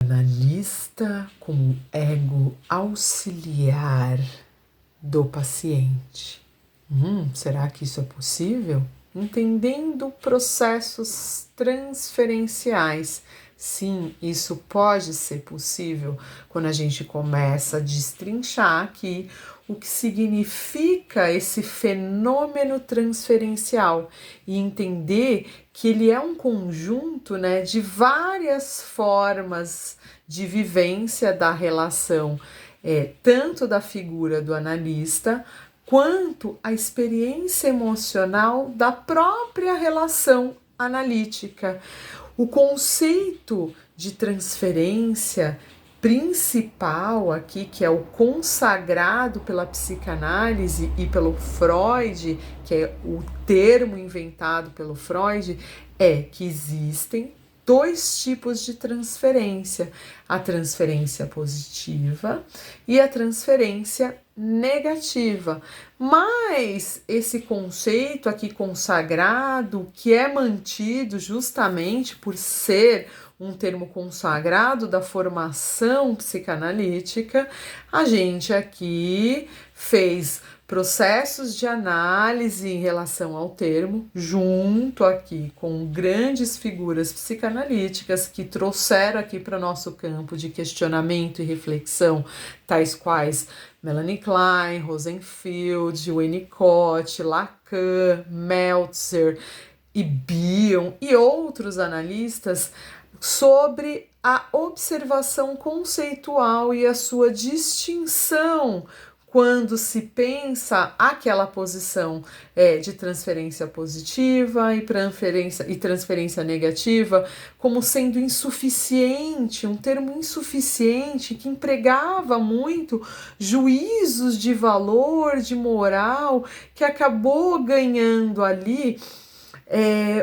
Analista como ego auxiliar do paciente. Será que isso é possível? Entendendo processos transferenciais. Sim, isso pode ser possível quando a gente começa a destrinchar aqui o que significa esse fenômeno transferencial e entender que ele é um conjunto, né, de várias formas de vivência da relação, tanto da figura do analista quanto a experiência emocional da própria relação analítica. O conceito de transferência principal aqui, que é o consagrado pela psicanálise e pelo Freud, que é o termo inventado pelo Freud, é que existem dois tipos de transferência: a transferência positiva e a transferência negativa. Mas esse conceito aqui consagrado, que é mantido justamente por ser um termo consagrado da formação psicanalítica, a gente aqui fez processos de análise em relação ao termo, junto aqui com grandes figuras psicanalíticas que trouxeram aqui para nosso campo de questionamento e reflexão, tais quais Melanie Klein, Rosenfield, Winnicott, Lacan, Meltzer e Bion e outros analistas, sobre a observação conceitual e a sua distinção quando se pensa aquela posição de transferência positiva e transferência negativa como sendo insuficiente, um termo insuficiente que empregava muito juízos de valor, de moral, que acabou ganhando ali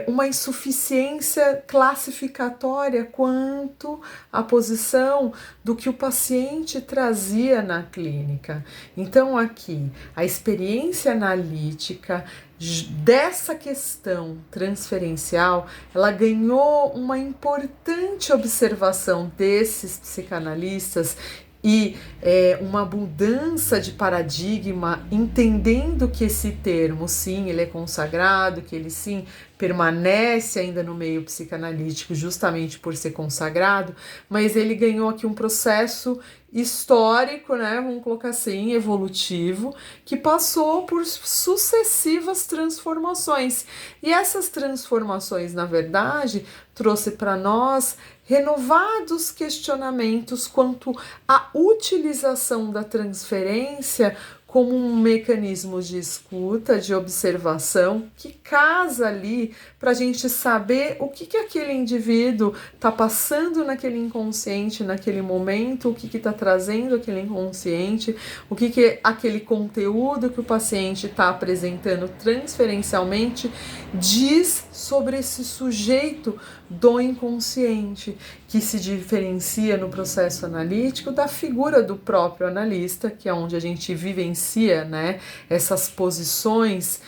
uma insuficiência classificatória quanto à posição do que o paciente trazia na clínica. Então, aqui, a experiência analítica dessa questão transferencial, ela ganhou uma importante observação desses psicanalistas e uma mudança de paradigma, entendendo que esse termo, sim, ele é consagrado, que ele, sim, permanece ainda no meio psicanalítico justamente por ser consagrado, mas ele ganhou aqui um processo histórico, né, vamos colocar assim, evolutivo, que passou por sucessivas transformações. E essas transformações, na verdade, trouxe para nós renovados questionamentos quanto à utilização da transferência como um mecanismo de escuta, de observação, que casa ali para a gente saber o que aquele indivíduo está passando naquele inconsciente, naquele momento, o que está trazendo aquele inconsciente, o que aquele conteúdo que o paciente está apresentando transferencialmente diz sobre esse sujeito do inconsciente, que se diferencia no processo analítico da figura do próprio analista, que é onde a gente vivencia, né, essas posições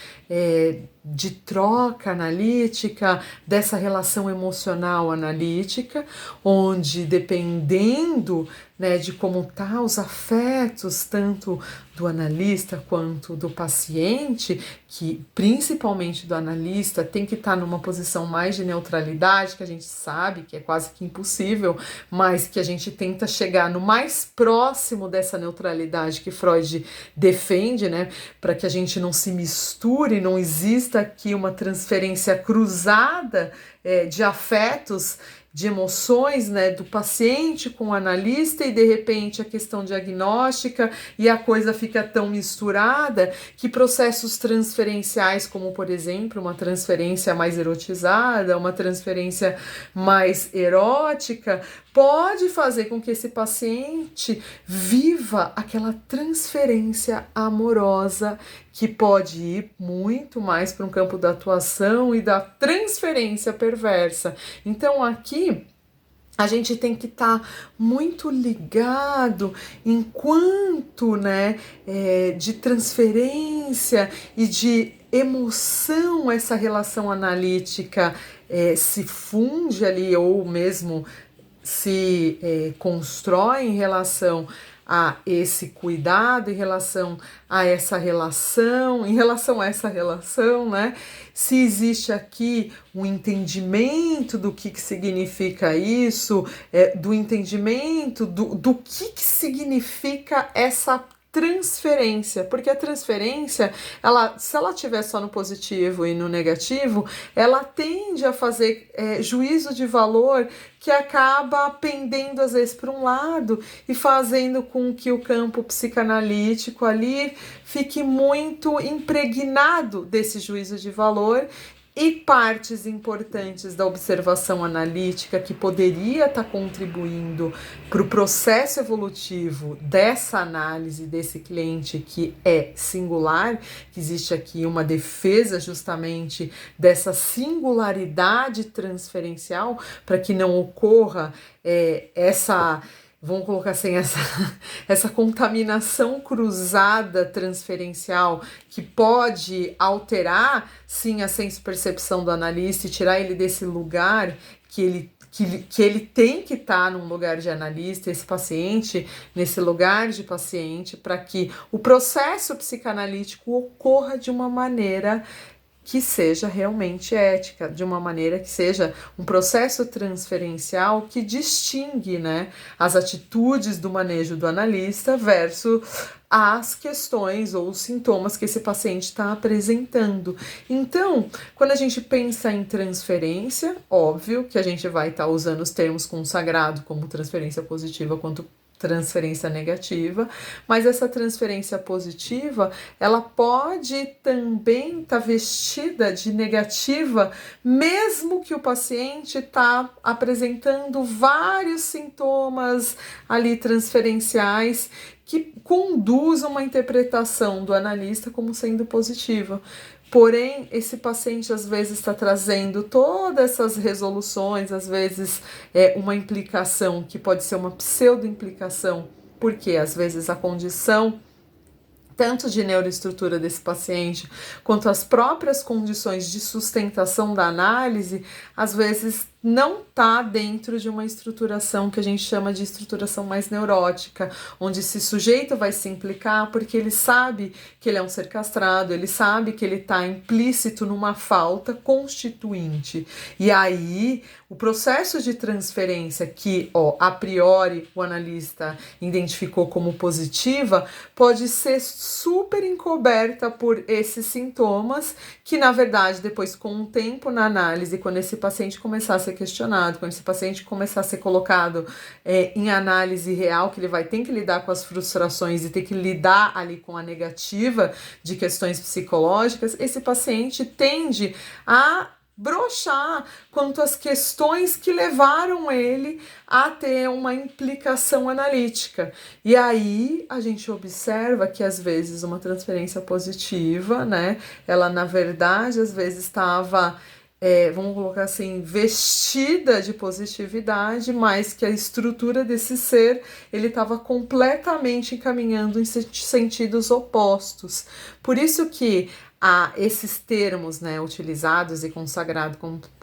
de troca analítica, dessa relação emocional analítica, onde dependendo, né, de como tá os afetos, tanto do analista quanto do paciente, que principalmente do analista tem que estar numa posição mais de neutralidade, que a gente sabe que é quase que impossível, mas que a gente tenta chegar no mais próximo dessa neutralidade que Freud defende, né, para que a gente não se misture, não exista aqui uma transferência cruzada de afetos, de emoções, né, do paciente com o analista, e de repente a questão diagnóstica e a coisa fica tão misturada que processos transferenciais, como por exemplo uma transferência mais erotizada, uma transferência mais erótica, pode fazer com que esse paciente viva aquela transferência amorosa, que pode ir muito mais para um campo da atuação e da transferência perversa. Então aqui a gente tem que estar muito ligado enquanto, né, de transferência e de emoção essa relação analítica se funde ali, ou mesmo se constrói em relação a esse cuidado, em relação a essa relação, em relação a essa relação, né? Se existe aqui um entendimento do que significa isso, do entendimento do que significa essa transferência, porque a transferência, se ela estiver só no positivo e no negativo, ela tende a fazer juízo de valor que acaba pendendo às vezes para um lado e fazendo com que o campo psicanalítico ali fique muito impregnado desse juízo de valor. E partes importantes da observação analítica que poderia estar contribuindo para o processo evolutivo dessa análise desse cliente que é singular, que existe aqui uma defesa justamente dessa singularidade transferencial para que não ocorra vamos colocar assim, essa contaminação cruzada transferencial que pode alterar, sim, a senso-percepção do analista e tirar ele desse lugar que ele tem que estar num lugar de analista, esse paciente nesse lugar de paciente, para que o processo psicanalítico ocorra de uma maneira que seja realmente ética, de uma maneira que seja um processo transferencial que distingue, né, as atitudes do manejo do analista versus as questões ou os sintomas que esse paciente está apresentando. Então, quando a gente pensa em transferência, óbvio que a gente vai estar usando os termos consagrados como transferência positiva quanto transferência negativa, mas essa transferência positiva, ela pode também estar vestida de negativa, mesmo que o paciente está apresentando vários sintomas ali transferenciais que conduzam uma interpretação do analista como sendo positiva. Porém, esse paciente às vezes está trazendo todas essas resoluções, às vezes uma implicação que pode ser uma pseudo-implicação, porque às vezes a condição tanto de neuroestrutura desse paciente, quanto as próprias condições de sustentação da análise, às vezes não está dentro de uma estruturação que a gente chama de estruturação mais neurótica, onde esse sujeito vai se implicar porque ele sabe que ele é um ser castrado, ele sabe que ele está implícito numa falta constituinte. E aí, o processo de transferência que, a priori, o analista identificou como positiva, pode ser super encoberta por esses sintomas, que na verdade, depois com o tempo na análise, quando esse paciente começar a ser questionado, quando esse paciente começar a ser colocado em análise real, que ele vai ter que lidar com as frustrações e ter que lidar ali com a negativa de questões psicológicas, esse paciente tende a broxar quanto às questões que levaram ele a ter uma implicação analítica. E aí a gente observa que às vezes uma transferência positiva, né, ela na verdade às vezes estava vamos colocar assim, vestida de positividade, mas que a estrutura desse ser, ele estava completamente encaminhando em sentidos opostos. Por isso que esses termos, né, utilizados e consagrados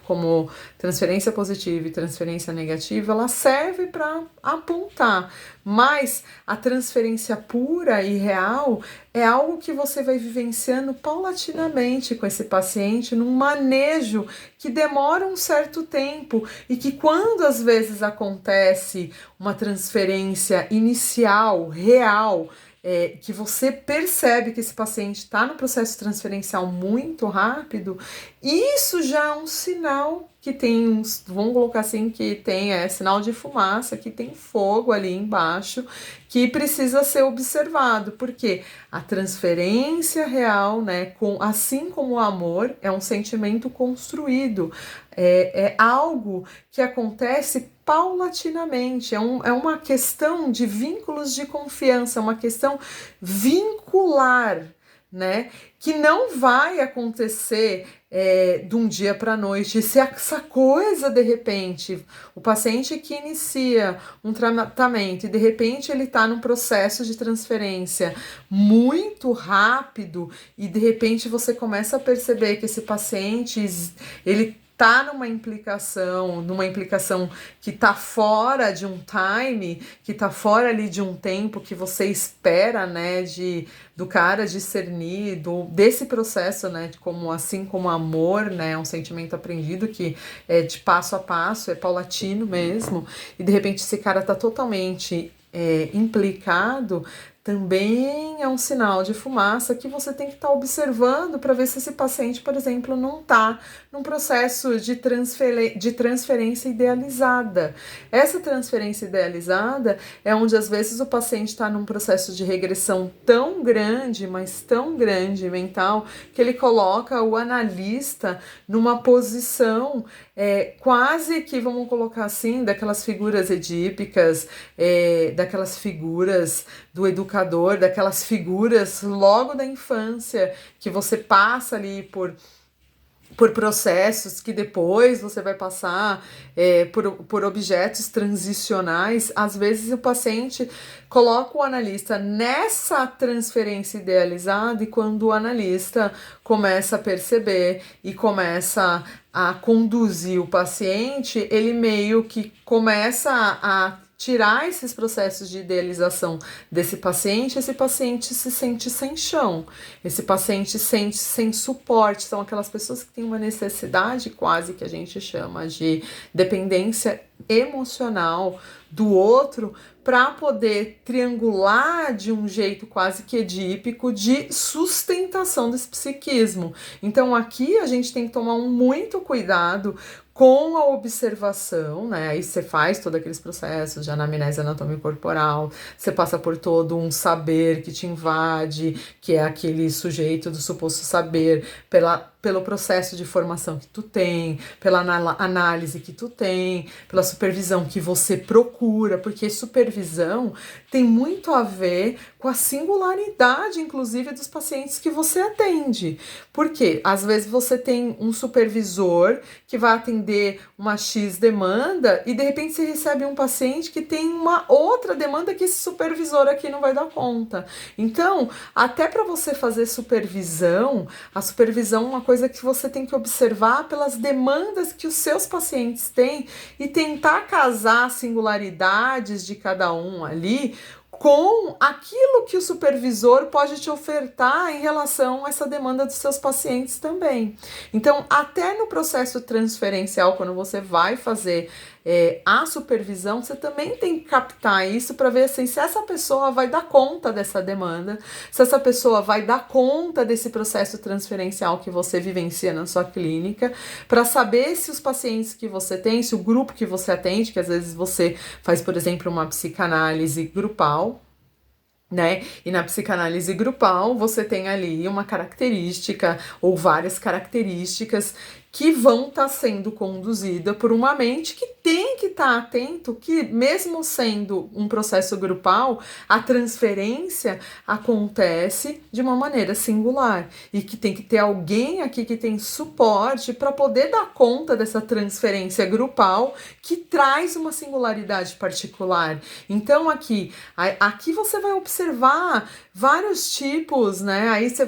como transferência positiva e transferência negativa, ela serve para apontar, mas a transferência pura e real é algo que você vai vivenciando paulatinamente com esse paciente num manejo que demora um certo tempo e que quando às vezes acontece uma transferência inicial, real, que você percebe que esse paciente está no processo transferencial muito rápido, isso já é um sinal que tem vamos colocar assim, que tem sinal de fumaça, que tem fogo ali embaixo, que precisa ser observado, porque a transferência real, né, assim como o amor, é um sentimento construído, é algo que acontece paulatinamente, é uma questão de vínculos de confiança, uma questão vincular, né, que não vai acontecer de um dia para a noite. Se essa coisa, de repente, o paciente que inicia um tratamento e de repente ele está num processo de transferência muito rápido e de repente você começa a perceber que esse paciente, ele tá numa implicação que tá fora de um time, que tá fora ali de um tempo que você espera, né, do cara discernir, desse processo, né, assim como amor, né, é um sentimento aprendido que é de passo a passo, é paulatino mesmo, e de repente esse cara tá totalmente implicado, também é um sinal de fumaça que você tem que estar observando para ver se esse paciente, por exemplo, não está num processo de transferência idealizada. Essa transferência idealizada é onde às vezes o paciente está num processo de regressão tão grande, mas tão grande mental, que ele coloca o analista numa posição quase que, vamos colocar assim, daquelas figuras edípicas, daquelas figuras do educador, daquelas figuras logo da infância, que você passa ali por processos que depois você vai passar por objetos transicionais. Às vezes o paciente coloca o analista nessa transferência idealizada, e quando o analista começa a perceber e começa a conduzir o paciente, ele meio que começa a tirar esses processos de idealização desse paciente, esse paciente se sente sem chão, esse paciente se sente sem suporte. São aquelas pessoas que têm uma necessidade quase que a gente chama de dependência emocional do outro para poder triangular de um jeito quase que edípico de sustentação desse psiquismo. Então aqui a gente tem que tomar muito cuidado com a observação, né? Aí você faz todos aqueles processos de anamnese anatômico corporal, você passa por todo um saber que te invade, que é aquele sujeito do suposto saber, pelo processo de formação que tu tem, pela análise que tu tem, pela supervisão que você procura, porque supervisão tem muito a ver com a singularidade, inclusive, dos pacientes que você atende. Porque às vezes você tem um supervisor que vai atender uma X demanda e de repente você recebe um paciente que tem uma outra demanda que esse supervisor aqui não vai dar conta. Então, até para você fazer supervisão, a supervisão é uma coisa que você tem que observar pelas demandas que os seus pacientes têm e tentar casar as singularidades de cada um ali com aquilo que o supervisor pode te ofertar em relação a essa demanda dos seus pacientes também. Então, até no processo transferencial, quando você vai fazer a supervisão, você também tem que captar isso para ver assim, se essa pessoa vai dar conta dessa demanda, se essa pessoa vai dar conta desse processo transferencial que você vivencia na sua clínica, para saber se os pacientes que você tem, se o grupo que você atende, que às vezes você faz, por exemplo, uma psicanálise grupal, né? E na psicanálise grupal você tem ali uma característica ou várias características que vão estar sendo conduzida por uma mente que tem que estar atento que, mesmo sendo um processo grupal, a transferência acontece de uma maneira singular e que tem que ter alguém aqui que tem suporte para poder dar conta dessa transferência grupal que traz uma singularidade particular. Então aqui você vai observar vários tipos, né? Aí você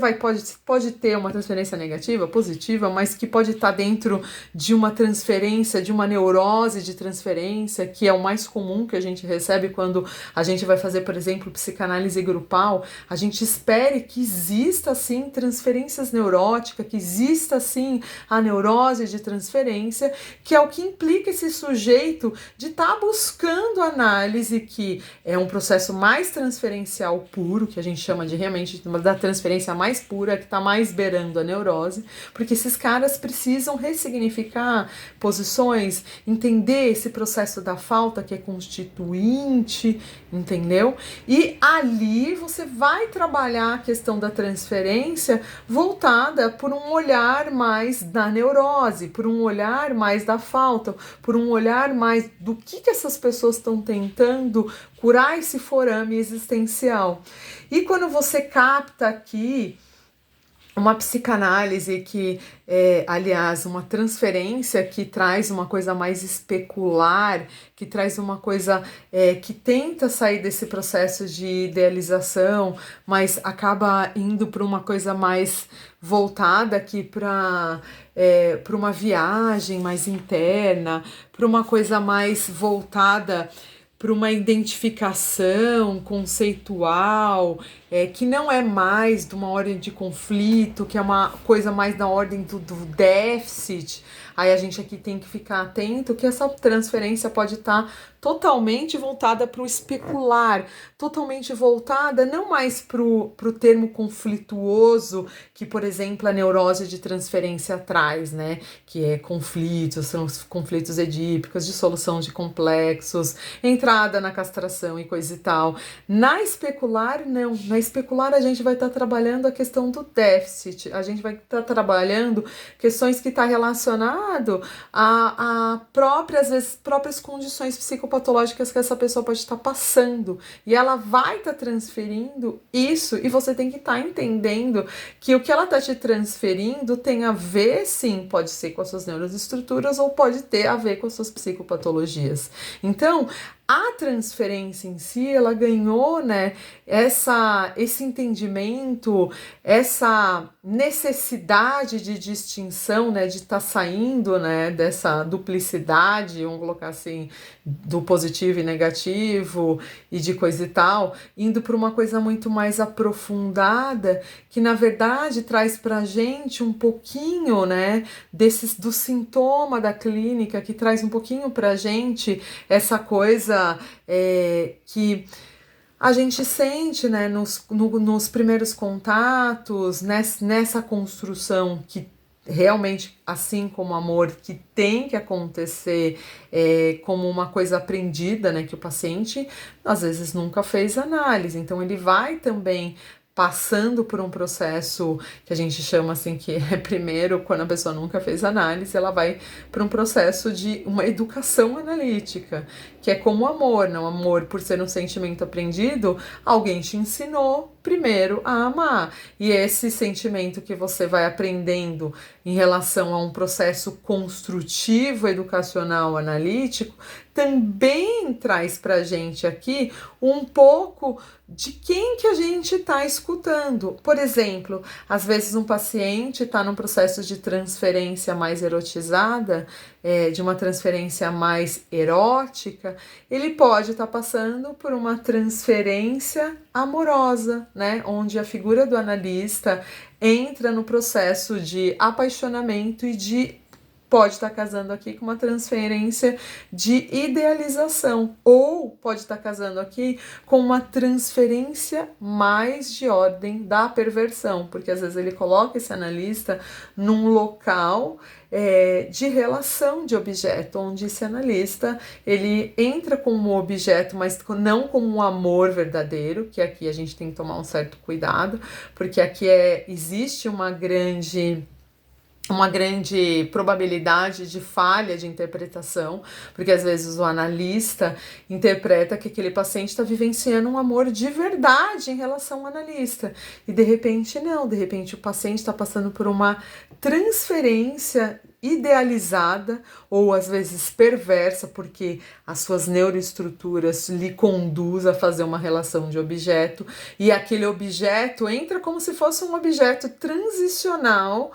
pode ter uma transferência negativa, positiva, mas que pode estar dentro de uma transferência, de uma neurose de transferência, que é o mais comum que a gente recebe quando a gente vai fazer, por exemplo, psicanálise grupal. A gente espere que exista, sim, transferências neuróticas, que exista, sim, a neurose de transferência, que é o que implica esse sujeito de estar buscando análise, que é um processo mais transferencial puro, que a gente chama de realmente da transferência mais pura, que está mais beirando a neurose, porque esses caras precisam ressignificar posições, entender esse processo da falta que é constituinte, entendeu? E ali você vai trabalhar a questão da transferência voltada por um olhar mais da neurose, por um olhar mais da falta, por um olhar mais do que essas pessoas estão tentando curar esse forame existencial. E quando você capta aqui uma psicanálise que, aliás, uma transferência que traz uma coisa mais especular, que traz uma coisa que tenta sair desse processo de idealização, mas acaba indo para uma coisa mais voltada aqui para uma viagem mais interna, para uma coisa mais voltada para uma identificação conceitual, que não é mais de uma ordem de conflito, que é uma coisa mais na ordem do déficit. Aí a gente aqui tem que ficar atento que essa transferência pode estar totalmente voltada para o especular, totalmente voltada não mais para o termo conflituoso que, por exemplo, a neurose de transferência traz, né? Que é conflitos, são os conflitos edípicos, dissolução de complexos, entrada na castração e coisa e tal. Na especular, não. Na especular, a gente vai estar trabalhando a questão do déficit, a gente vai estar trabalhando questões que estão relacionado a próprias, às vezes, próprias condições psicopatológicas que essa pessoa pode estar passando. E ela vai estar transferindo isso, e você tem que estar entendendo que o que ela está te transferindo tem a ver, sim, pode ser com as suas neuroestruturas ou pode ter a ver com as suas psicopatologias. Então, a transferência em si, ela ganhou, né, esse entendimento, essa necessidade de distinção, né, de estar saindo, né, dessa duplicidade, vamos colocar assim, do positivo e negativo e de coisa e tal, indo para uma coisa muito mais aprofundada, que na verdade traz pra gente um pouquinho, né, do sintoma da clínica, que traz um pouquinho pra gente essa coisa que a gente sente, né, nos primeiros contatos, nessa construção que realmente, assim como amor, que tem que acontecer como uma coisa aprendida, né, que o paciente às vezes nunca fez análise, então ele vai também passando por um processo que a gente chama assim, que é primeiro, quando a pessoa nunca fez análise, ela vai para um processo de uma educação analítica, que é como o amor, não? Amor, por ser um sentimento aprendido, alguém te ensinou primeiro a amar. E esse sentimento que você vai aprendendo em relação a um processo construtivo, educacional, analítico, também traz pra gente aqui um pouco de quem que a gente está escutando. Por exemplo, às vezes um paciente está num processo de transferência mais erotizada, de uma transferência mais erótica, ele pode estar passando por uma transferência amorosa, né? Onde a figura do analista entra no processo de apaixonamento e pode estar casando aqui com uma transferência de idealização, ou pode estar casando aqui com uma transferência mais de ordem da perversão, porque às vezes ele coloca esse analista num local de relação de objeto, onde esse analista ele entra como um objeto, mas não como um amor verdadeiro, que aqui a gente tem que tomar um certo cuidado, porque aqui existe uma grande probabilidade de falha de interpretação, porque às vezes o analista interpreta que aquele paciente está vivenciando um amor de verdade em relação ao analista, e de repente não, de repente o paciente está passando por uma transferência idealizada ou às vezes perversa, porque as suas neuroestruturas lhe conduz a fazer uma relação de objeto, e aquele objeto entra como se fosse um objeto transicional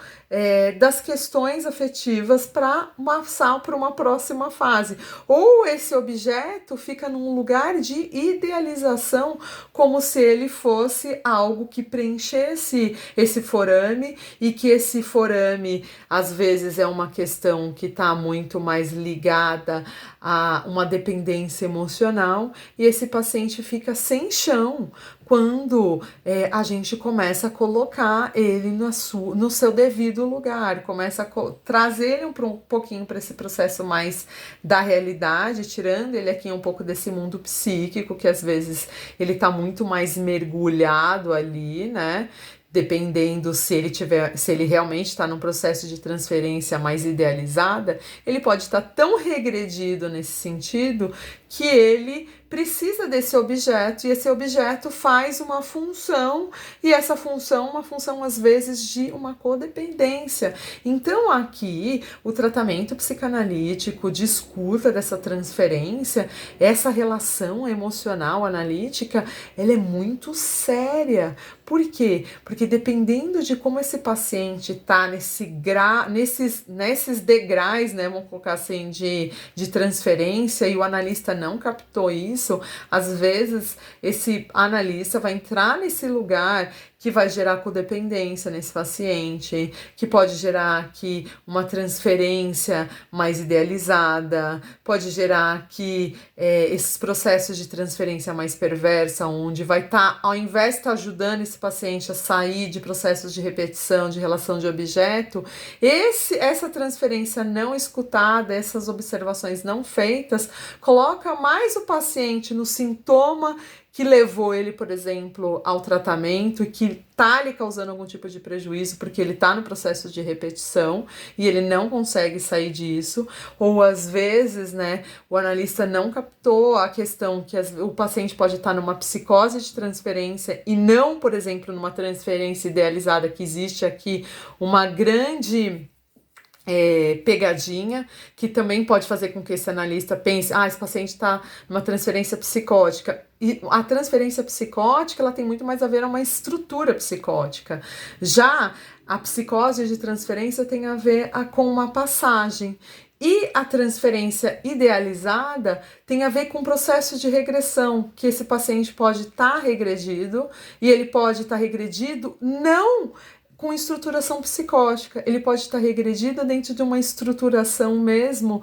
das questões afetivas para passar para uma próxima fase. Ou esse objeto fica num lugar de idealização, como se ele fosse algo que preenchesse esse forame, e que esse forame às vezes é uma questão que está muito mais ligada a uma dependência emocional, e esse paciente fica sem chão quando a gente começa a colocar ele no seu devido lugar, começa a trazer ele um pouquinho para esse processo mais da realidade, tirando ele aqui um pouco desse mundo psíquico, que às vezes ele está muito mais mergulhado ali, né? Dependendo se ele realmente está num processo de transferência mais idealizada, ele pode estar tão regredido nesse sentido que ele precisa desse objeto e esse objeto faz uma função e essa função, uma função às vezes de uma codependência. Então aqui o tratamento psicanalítico de escuta dessa transferência, essa relação emocional analítica, ela é muito séria. Por quê? Porque dependendo de como esse paciente está nesses degraus, né, vamos colocar assim, de transferência e o analista não captou isso, às vezes esse analista vai entrar nesse lugar que vai gerar codependência nesse paciente, que pode gerar aqui uma transferência mais idealizada, pode aqui esses processos de transferência mais perversa, onde vai estar, ao invés de estar ajudando esse paciente a sair de processos de repetição, de relação de objeto, essa transferência não escutada, essas observações não feitas, coloca mais o paciente no sintoma que levou ele, por exemplo, ao tratamento e que está lhe causando algum tipo de prejuízo porque ele está no processo de repetição e ele não consegue sair disso, ou às vezes, né, o analista não captou a questão que o paciente pode estar numa psicose de transferência e não, por exemplo, numa transferência idealizada, que existe aqui uma grande pegadinha, que também pode fazer com que esse analista pense, esse paciente está numa transferência psicótica. E a transferência psicótica, ela tem muito mais a ver com uma estrutura psicótica. Já a psicose de transferência tem a ver com uma passagem. E a transferência idealizada tem a ver com o processo de regressão, que esse paciente pode estar regredido, e ele pode estar regredido não com estruturação psicótica, ele pode estar regredido dentro de uma estruturação mesmo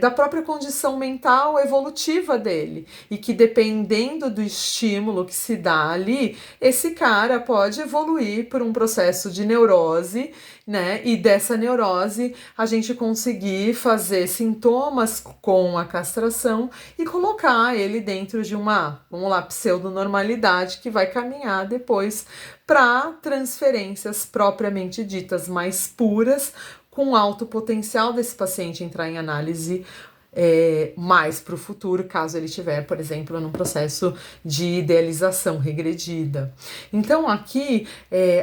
da própria condição mental evolutiva dele, e que dependendo do estímulo que se dá ali, esse cara pode evoluir por um processo de neurose, né? E dessa neurose a gente conseguir fazer sintomas com a castração e colocar ele dentro de uma, vamos lá, pseudonormalidade que vai caminhar depois para transferências propriamente ditas mais puras, com alto potencial desse paciente entrar em análise mais para o futuro, caso ele estiver, por exemplo, num processo de idealização regredida. Então aqui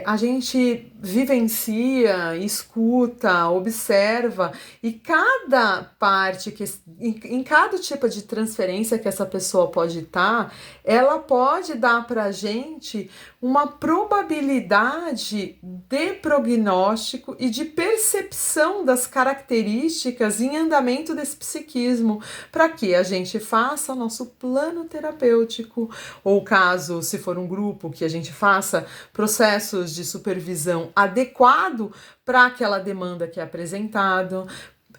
a gente vivencia, escuta, observa, e cada parte, em cada tipo de transferência que essa pessoa pode estar, ela pode dar para a gente uma probabilidade de prognóstico e de percepção das características em andamento desse psiquismo, para que a gente faça nosso plano terapêutico, ou caso, se for um grupo, que a gente faça processos de supervisão adequado para aquela demanda que é apresentado.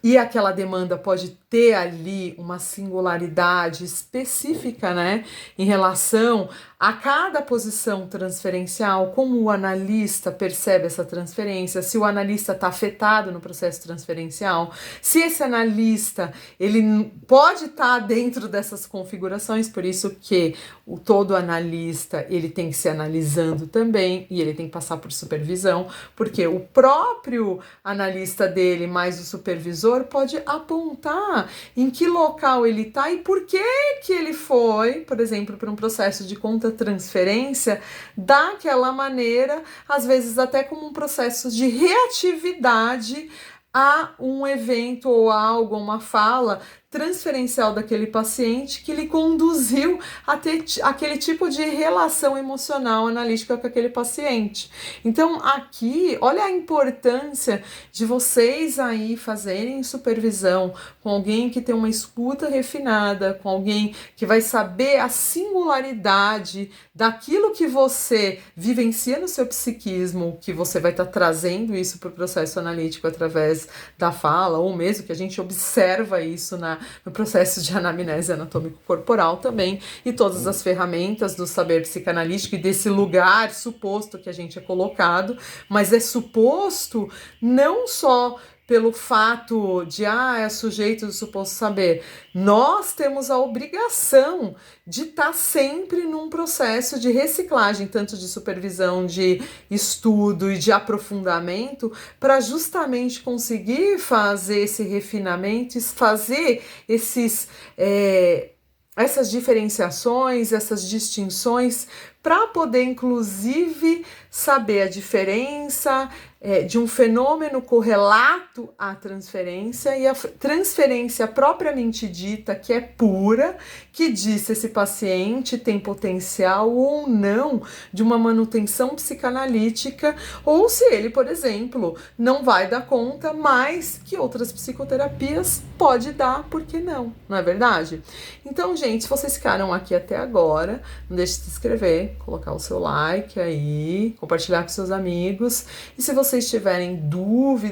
E aquela demanda pode ter ali uma singularidade específica, né, em relação a cada posição transferencial, como o analista percebe essa transferência, se o analista está afetado no processo transferencial, se esse analista ele pode estar dentro dessas configurações, por isso que todo analista ele tem que se analisando também, e ele tem que passar por supervisão, porque o próprio analista dele mais o supervisor pode apontar em que local ele está e por que ele foi, por exemplo, para um processo de contra-transferência daquela maneira, às vezes até como um processo de reatividade a um evento ou algo, uma fala transferencial daquele paciente que lhe conduziu a ter aquele tipo de relação emocional analítica com aquele paciente. Então aqui, olha a importância de vocês aí fazerem supervisão com alguém que tem uma escuta refinada, com alguém que vai saber a singularidade daquilo que você vivencia no seu psiquismo, que você vai estar trazendo isso para o processo analítico através da fala, ou mesmo que a gente observa isso no processo de anamnese anatômico corporal também, e todas as ferramentas do saber psicanalítico e desse lugar suposto que a gente é colocado, mas é suposto não só pelo fato de, é sujeito do suposto saber. Nós temos a obrigação de estar sempre num processo de reciclagem, tanto de supervisão, de estudo e de aprofundamento, para justamente conseguir fazer esse refinamento, fazer esses essas diferenciações, essas distinções, para poder, inclusive, saber a diferença de um fenômeno correlato à transferência e a transferência propriamente dita, que é pura, que diz se esse paciente tem potencial ou não de uma manutenção psicanalítica, ou se ele, por exemplo, não vai dar conta, mas que outras psicoterapias pode dar, por que não? Não é verdade? Então, gente, se vocês ficaram aqui até agora, não deixe de se inscrever, colocar o seu like aí, compartilhar com seus amigos. E se vocês tiverem dúvidas,